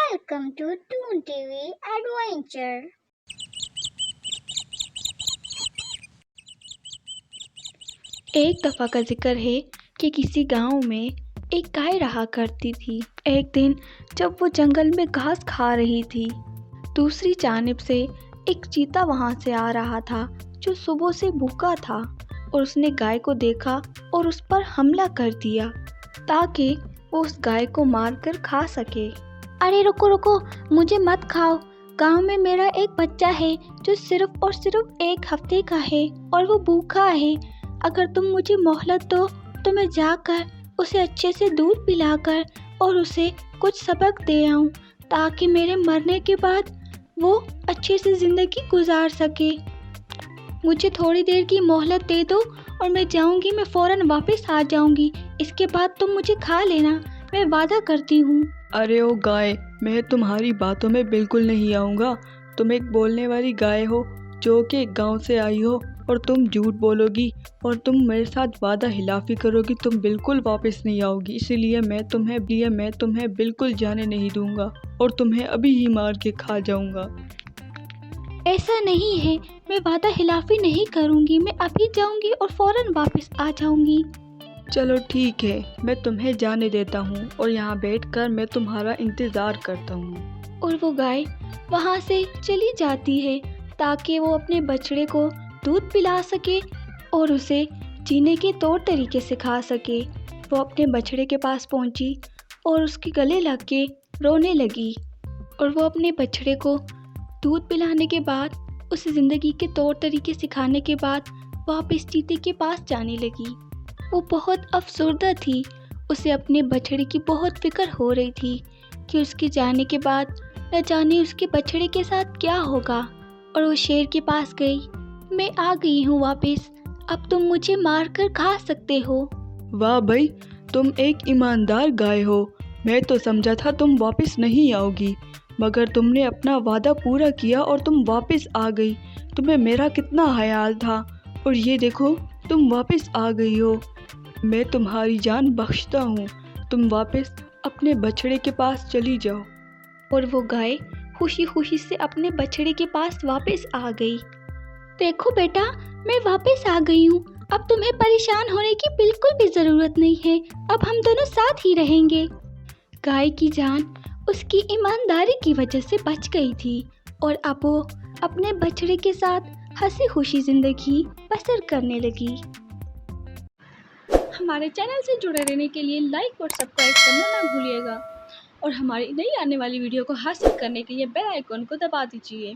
Welcome to Toon TV Adventure. एक दफ़ा का जिक्र है कि किसी गांव में एक गाय रहा करती थी। एक दिन जब वो जंगल में घास खा रही थी, दूसरी जानिब से एक चीता वहां से आ रहा था जो सुबह से भूखा था और उसने गाय को देखा और उस पर हमला कर दिया ताकि वो उस गाय को मार कर खा सके। अरे रुको रुको, मुझे मत खाओ। गांव में मेरा एक बच्चा है जो सिर्फ और सिर्फ 1 हफ्ते का है और वो भूखा है। अगर तुम मुझे मोहलत दो तो मैं जाकर उसे अच्छे से दूध पिलाकर और उसे कुछ सबक दे आऊं ताकि मेरे मरने के बाद वो अच्छे से ज़िंदगी गुजार सके। मुझे थोड़ी देर की मोहलत दे दो और मैं जाऊंगी, मैं फ़ौरन वापस आ जाऊंगी। इसके बाद तुम मुझे खा लेना, मैं वादा करती हूँ। अरे ओ गाय, मैं तुम्हारी बातों में बिल्कुल नहीं आऊँगा। तुम एक बोलने वाली गाय हो जो कि एक गांव से आई हो और तुम झूठ बोलोगी और तुम मेरे साथ वादा खिलाफी करोगी। तुम बिल्कुल वापस नहीं आओगी, इसीलिए मैं तुम्हें बिल्कुल जाने नहीं दूंगा और तुम्हें अभी ही मार के खा जाऊंगा। ऐसा नहीं है, मैं वादा खिलाफी नहीं करूंगी। मैं अभी जाऊंगी और फ़ौरन वापस आ जाऊंगी। चलो ठीक है, मैं तुम्हें जाने देता हूँ और यहाँ बैठकर मैं तुम्हारा इंतज़ार करता हूँ। और वो गाय वहाँ से चली जाती है ताकि वो अपने बछड़े को दूध पिला सके और उसे जीने के तौर तरीके सिखा सके। वो अपने बछड़े के पास पहुँची और उसके गले लग के रोने लगी और वो अपने बछड़े को दूध पिलाने के बाद, उसे ज़िंदगी के तौर तरीके सिखाने के बाद वापस चीते के पास जाने लगी। वो बहुत अफसरदा थी, उसे अपने बछड़े की बहुत फिक्र हो रही थी कि उसके जाने के बाद न जाने उसके बछड़े के साथ क्या होगा। और वो शेर के पास गई। मैं आ गई हूँ वापस, अब तुम मुझे मार कर खा सकते हो। वाह भाई, तुम एक ईमानदार गाय हो। मैं तो समझा था तुम वापस नहीं आओगी, मगर तुमने अपना वादा पूरा किया और तुम वापस आ गई। तुम्हें मेरा कितना ख्याल था और ये देखो तुम वापस आ गई हो। मैं तुम्हारी जान बख्शता हूँ, तुम वापस अपने बछड़े के पास चली जाओ। और वो गाय खुशी खुशी से अपने बछड़े के पास वापस आ गई। देखो बेटा, मैं वापस आ गई हूँ। अब तुम्हें परेशान होने की बिल्कुल भी ज़रूरत नहीं है। अब हम दोनों साथ ही रहेंगे। गाय की जान उसकी ईमानदारी की वजह से बच गई थी और अब वो अपने बछड़े के साथ हंसी खुशी ज़िंदगी बसर करने लगी। हमारे चैनल से जुड़े रहने के लिए लाइक और सब्सक्राइब करना ना भूलिएगा और हमारी नई आने वाली वीडियो को हासिल करने के लिए बेल आइकन को दबा दीजिए।